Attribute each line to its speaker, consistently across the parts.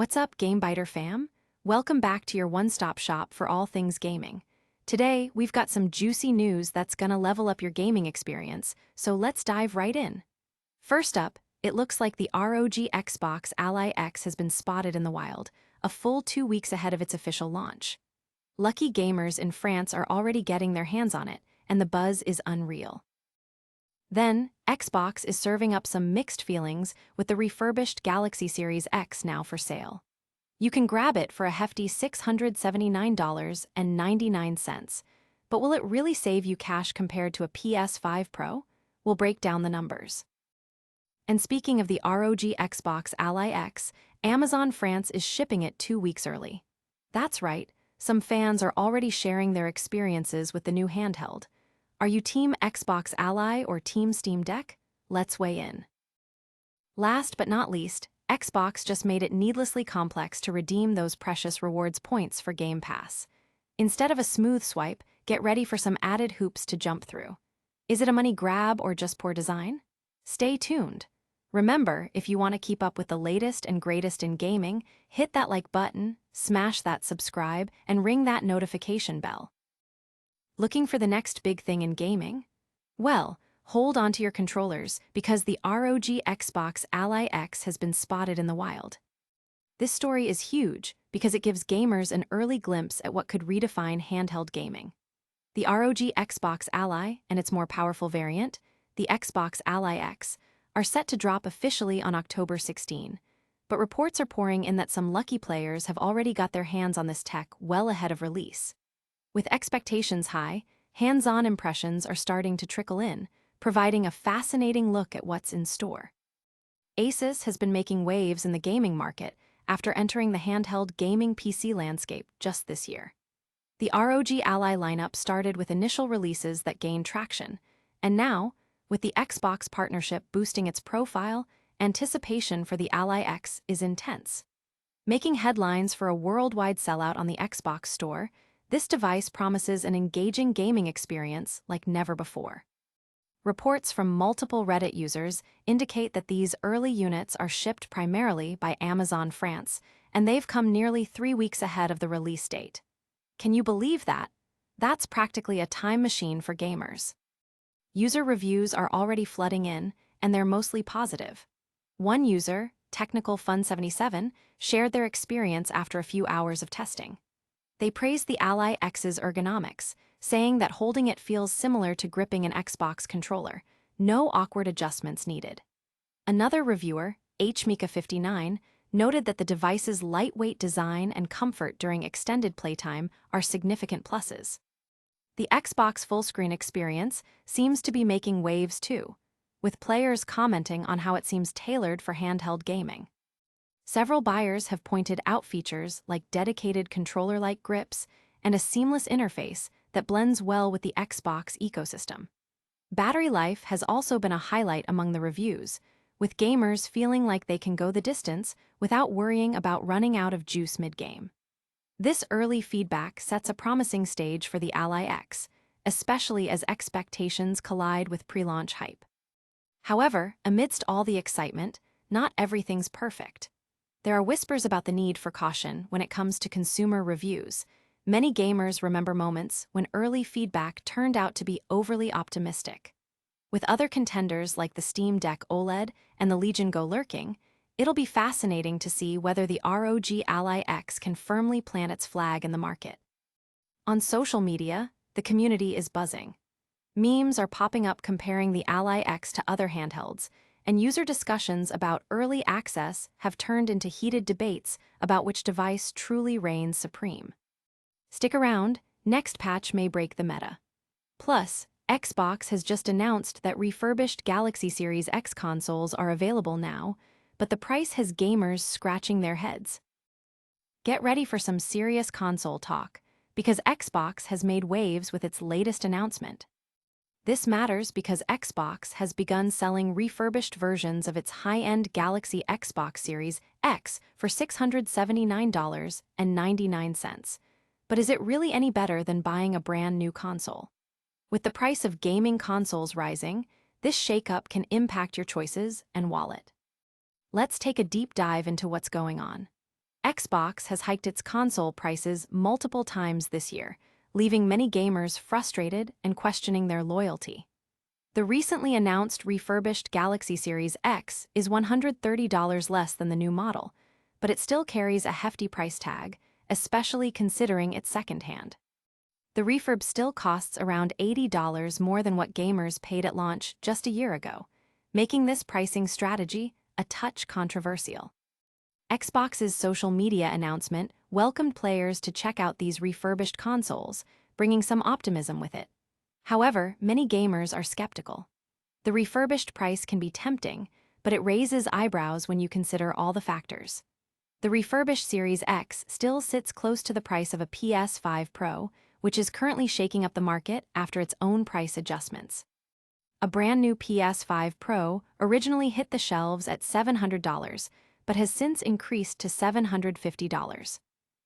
Speaker 1: What's up, GameBiter fam? Welcome back to your one-stop shop for all things gaming. Today, we've got some juicy news that's gonna level up your gaming experience, so let's dive right in. First up, it looks like the ROG Xbox Ally X has been spotted in the wild, a full 2 weeks ahead of its official launch. Lucky gamers in France are already getting their hands on it, and the buzz is unreal. Then, Xbox is serving up some mixed feelings with the refurbished Galaxy Series X now for sale. You can grab it for a hefty $679.99, but will it really save you cash compared to a PS5 Pro? We'll break down the numbers. And speaking of the ROG Xbox Ally X, Amazon France is shipping it 2 weeks early. That's right, some fans are already sharing their experiences with the new handheld. Are you Team Xbox Ally or Team Steam Deck? Let's weigh in. Last but not least, Xbox just made it needlessly complex to redeem those precious rewards points for Game Pass. Instead of a smooth swipe, get ready for some added hoops to jump through. Is it a money grab or just poor design? Stay tuned. Remember, if you want to keep up with the latest and greatest in gaming, hit that like button, smash that subscribe, and ring that notification bell. Looking for the next big thing in gaming? Well, hold on to your controllers because the ROG Xbox Ally X has been spotted in the wild. This story is huge because it gives gamers an early glimpse at what could redefine handheld gaming. The ROG Xbox Ally and its more powerful variant, the Xbox Ally X, are set to drop officially on October 16, but reports are pouring in that some lucky players have already got their hands on this tech well ahead of release. With expectations high, hands-on impressions are starting to trickle in, providing a fascinating look at what's in store. Asus has been making waves in the gaming market after entering the handheld gaming PC landscape just this year. The ROG Ally lineup started with initial releases that gained traction, and now, with the Xbox partnership boosting its profile, anticipation for the Ally X is intense. Making headlines for a worldwide sellout on the Xbox store, this device promises an engaging gaming experience like never before. Reports from multiple Reddit users indicate that these early units are shipped primarily by Amazon France, and they've come nearly 3 weeks ahead of the release date. Can you believe that? That's practically a time machine for gamers. User reviews are already flooding in, and they're mostly positive. One user, Technical Fun 77, shared their experience after a few hours of testing. They praised the Ally X's ergonomics, saying that holding it feels similar to gripping an Xbox controller, no awkward adjustments needed. Another reviewer, HMika59, noted that the device's lightweight design and comfort during extended playtime are significant pluses. The Xbox full-screen experience seems to be making waves too, with players commenting on how it seems tailored for handheld gaming. Several buyers have pointed out features like dedicated controller-like grips and a seamless interface that blends well with the Xbox ecosystem. Battery life has also been a highlight among the reviews, with gamers feeling like they can go the distance without worrying about running out of juice mid-game. This early feedback sets a promising stage for the Ally X, especially as expectations collide with pre-launch hype. However, amidst all the excitement, not everything's perfect. There are whispers about the need for caution when it comes to consumer reviews. Many gamers remember moments when early feedback turned out to be overly optimistic. With other contenders like the Steam Deck OLED and the Legion Go lurking, it'll be fascinating to see whether the ROG Ally X can firmly plant its flag in the market. On social media, the community is buzzing. Memes are popping up comparing the Ally X to other handhelds, and user discussions about early access have turned into heated debates about which device truly reigns supreme. Stick around, next patch may break the meta. Plus, Xbox has just announced that refurbished Galaxy Series X consoles are available now, but the price has gamers scratching their heads. Get ready for some serious console talk, because Xbox has made waves with its latest announcement. This matters because Xbox has begun selling refurbished versions of its high-end Galaxy Xbox Series X for $679.99. But is it really any better than buying a brand new console? With the price of gaming consoles rising, this shakeup can impact your choices and wallet. Let's take a deep dive into what's going on. Xbox has hiked its console prices multiple times this year, leaving many gamers frustrated and questioning their loyalty. The recently announced refurbished Galaxy Series X is $130 less than the new model, but it still carries a hefty price tag, especially considering it's secondhand. The refurb still costs around $80 more than what gamers paid at launch just a year ago, making this pricing strategy a touch controversial. Xbox's social media announcement welcomed players to check out these refurbished consoles, bringing some optimism with it. However, many gamers are skeptical. The refurbished price can be tempting, but it raises eyebrows when you consider all the factors. The refurbished Series X still sits close to the price of a PS5 Pro, which is currently shaking up the market after its own price adjustments. A brand new PS5 Pro originally hit the shelves at $700, but has since increased to $750.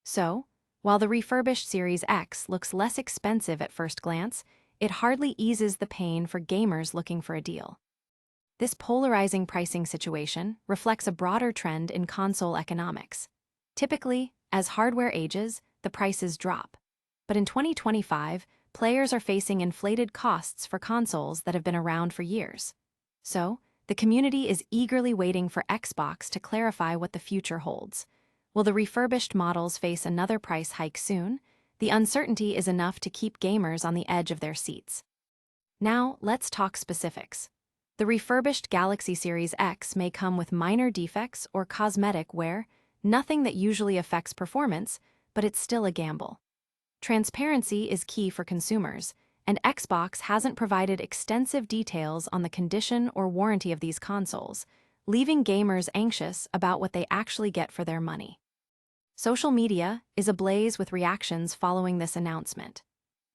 Speaker 1: So, while the refurbished Series X looks less expensive at first glance, it hardly eases the pain for gamers looking for a deal. This polarizing pricing situation reflects a broader trend in console economics. Typically, as hardware ages, the prices drop. But in 2025, players are facing inflated costs for consoles that have been around for years. So, the community is eagerly waiting for Xbox to clarify what the future holds. Will the refurbished models face another price hike soon? The uncertainty is enough to keep gamers on the edge of their seats. Now, let's talk specifics. The refurbished Galaxy Series X may come with minor defects or cosmetic wear, nothing that usually affects performance, but it's still a gamble. Transparency is key for consumers, and Xbox hasn't provided extensive details on the condition or warranty of these consoles, leaving gamers anxious about what they actually get for their money. Social media is ablaze with reactions following this announcement.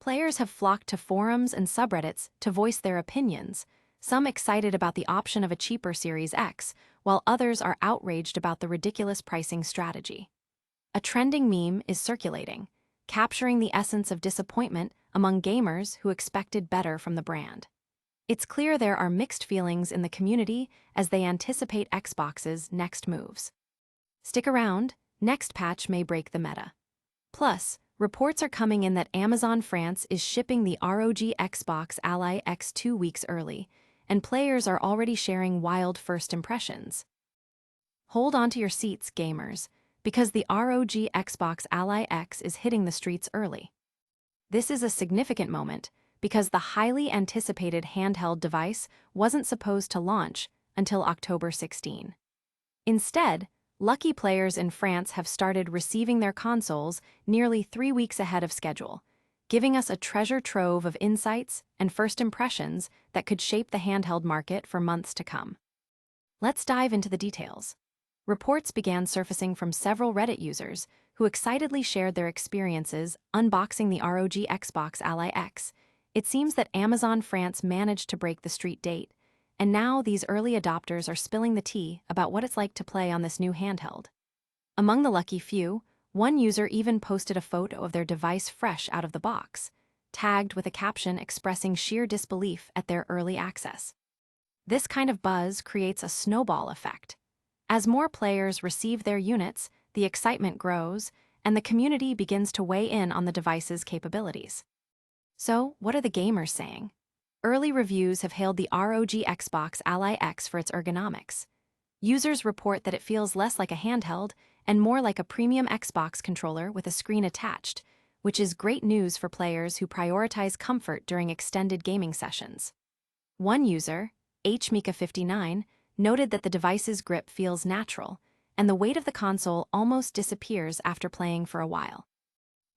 Speaker 1: Players have flocked to forums and subreddits to voice their opinions, some excited about the option of a cheaper Series X, while others are outraged about the ridiculous pricing strategy. A trending meme is circulating, capturing the essence of disappointment among gamers who expected better from the brand. It's clear there are mixed feelings in the community as they anticipate Xbox's next moves. Stick around, next patch may break the meta. Plus, reports are coming in that Amazon France is shipping the ROG Xbox Ally X 2 weeks early, and players are already sharing wild first impressions. Hold on to your seats, gamers, because the ROG Xbox Ally X is hitting the streets early. This is a significant moment because the highly anticipated handheld device wasn't supposed to launch until October 16. Instead, lucky players in France have started receiving their consoles nearly 3 weeks ahead of schedule, giving us a treasure trove of insights and first impressions that could shape the handheld market for months to come. Let's dive into the details. Reports began surfacing from several Reddit users who excitedly shared their experiences unboxing the ROG Xbox Ally X. It seems that Amazon France managed to break the street date, and now these early adopters are spilling the tea about what it's like to play on this new handheld. Among the lucky few, one user even posted a photo of their device fresh out of the box, tagged with a caption expressing sheer disbelief at their early access. This kind of buzz creates a snowball effect. As more players receive their units, the excitement grows, and the community begins to weigh in on the device's capabilities. So, what are the gamers saying? Early reviews have hailed the ROG Xbox Ally X for its ergonomics. Users report that it feels less like a handheld and more like a premium Xbox controller with a screen attached, which is great news for players who prioritize comfort during extended gaming sessions. One user, HMika59, noted that the device's grip feels natural, and the weight of the console almost disappears after playing for a while.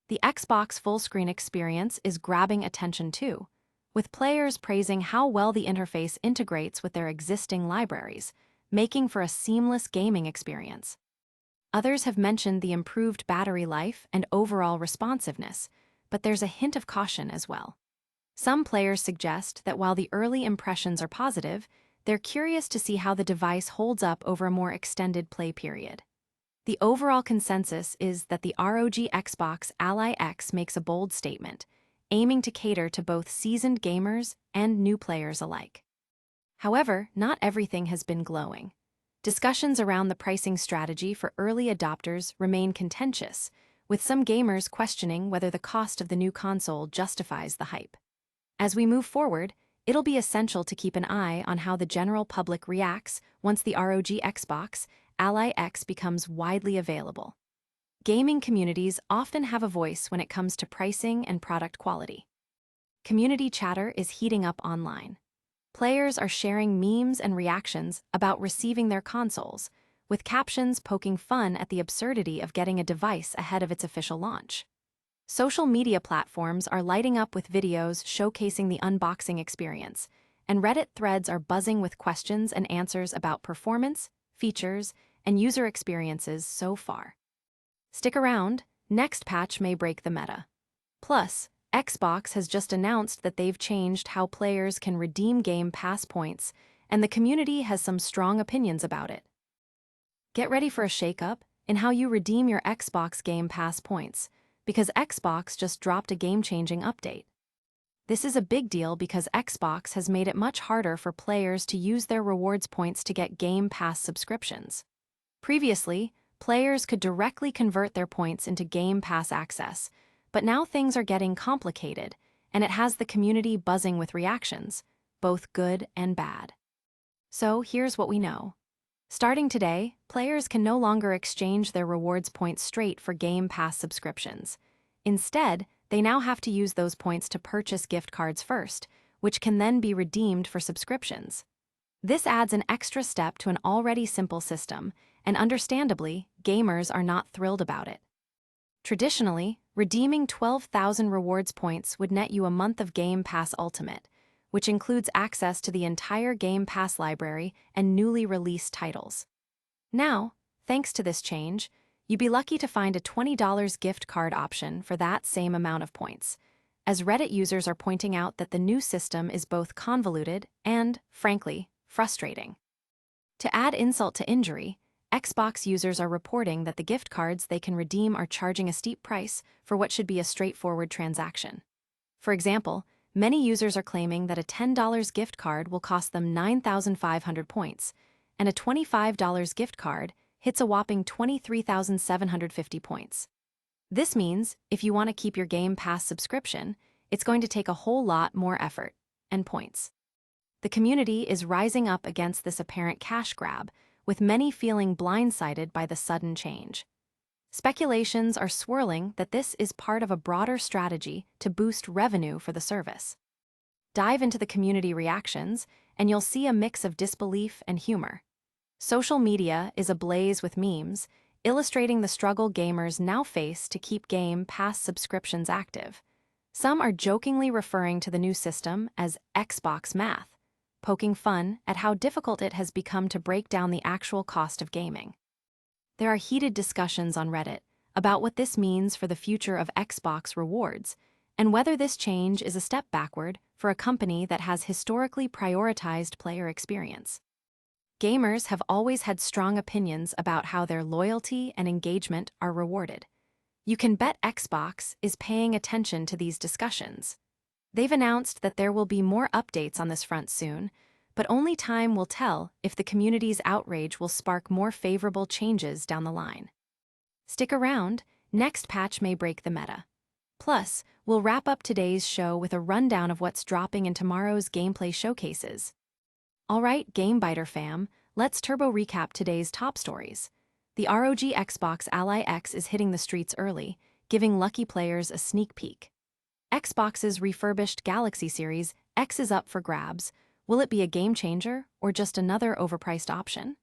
Speaker 1: The Xbox full-screen experience is grabbing attention too, with players praising how well the interface integrates with their existing libraries, making for a seamless gaming experience. Others have mentioned the improved battery life and overall responsiveness, but there's a hint of caution as well. Some players suggest that while the early impressions are positive, they're curious to see how the device holds up over a more extended play period. The overall consensus is that the ROG Xbox Ally X makes a bold statement, aiming to cater to both seasoned gamers and new players alike. However, not everything has been glowing. Discussions around the pricing strategy for early adopters remain contentious, with some gamers questioning whether the cost of the new console justifies the hype. As we move forward, it'll be essential to keep an eye on how the general public reacts once the ROG Xbox Ally X becomes widely available. Gaming communities often have a voice when it comes to pricing and product quality. Community chatter is heating up online. Players are sharing memes and reactions about receiving their consoles, with captions poking fun at the absurdity of getting a device ahead of its official launch. Social media platforms are lighting up with videos showcasing the unboxing experience, and Reddit threads are buzzing with questions and answers about performance, features, and user experiences so far. Stick around, next patch may break the meta. Plus, Xbox has just announced that they've changed how players can redeem Game Pass points, and the community has some strong opinions about it. Get ready for a shakeup in how you redeem your Xbox Game Pass points, because Xbox just dropped a game-changing update. This is a big deal because Xbox has made it much harder for players to use their rewards points to get Game Pass subscriptions. Previously, players could directly convert their points into Game Pass access, but now things are getting complicated, and it has the community buzzing with reactions, both good and bad. So here's what we know. Starting today, players can no longer exchange their rewards points straight for Game Pass subscriptions. Instead, they now have to use those points to purchase gift cards first, which can then be redeemed for subscriptions. This adds an extra step to an already simple system, and understandably, gamers are not thrilled about it. Traditionally, redeeming 12,000 rewards points would net you a month of Game Pass Ultimate, which includes access to the entire Game Pass library and newly released titles. Now, thanks to this change, you'd be lucky to find a $20 gift card option for that same amount of points, as Reddit users are pointing out that the new system is both convoluted and, frankly, frustrating. To add insult to injury, Xbox users are reporting that the gift cards they can redeem are charging a steep price for what should be a straightforward transaction. For example, many users are claiming that a $10 gift card will cost them 9,500 points, and a $25 gift card hits a whopping 23,750 points. This means if you want to keep your Game Pass subscription, it's going to take a whole lot more effort and points. The community is rising up against this apparent cash grab, with many feeling blindsided by the sudden change. Speculations are swirling that this is part of a broader strategy to boost revenue for the service. Dive into the community reactions, and you'll see a mix of disbelief and humor. Social media is ablaze with memes, illustrating the struggle gamers now face to keep Game Pass subscriptions active. Some are jokingly referring to the new system as Xbox math, poking fun at how difficult it has become to break down the actual cost of gaming. There are heated discussions on Reddit about what this means for the future of Xbox rewards, and whether this change is a step backward for a company that has historically prioritized player experience. Gamers have always had strong opinions about how their loyalty and engagement are rewarded. You can bet Xbox is paying attention to these discussions. They've announced that there will be more updates on this front soon, but only time will tell if the community's outrage will spark more favorable changes down the line. Stick around, next patch may break the meta. Plus, we'll wrap up today's show with a rundown of what's dropping in tomorrow's gameplay showcases. Alright, GameBiter fam, let's turbo recap today's top stories. The ROG Xbox Ally X is hitting the streets early, giving lucky players a sneak peek. Xbox's refurbished Galaxy Series X is up for grabs. Will it be a game changer or just another overpriced option?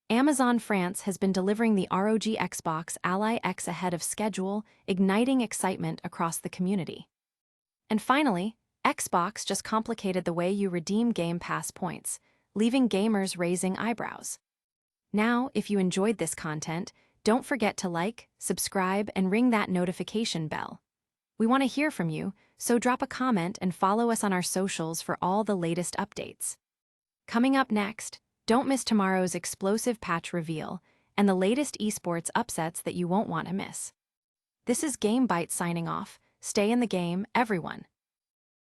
Speaker 1: Amazon France has been delivering the ROG Xbox Ally X ahead of schedule, igniting excitement across the community. And finally, Xbox just complicated the way you redeem Game Pass points, leaving gamers raising eyebrows. Now, if you enjoyed this content, don't forget to like, subscribe, and ring that notification bell. We want to hear from you, so drop a comment and follow us on our socials for all the latest updates. Coming up next, don't miss tomorrow's explosive patch reveal and the latest esports upsets that you won't want to miss. This is GameBite signing off. Stay in the game, everyone.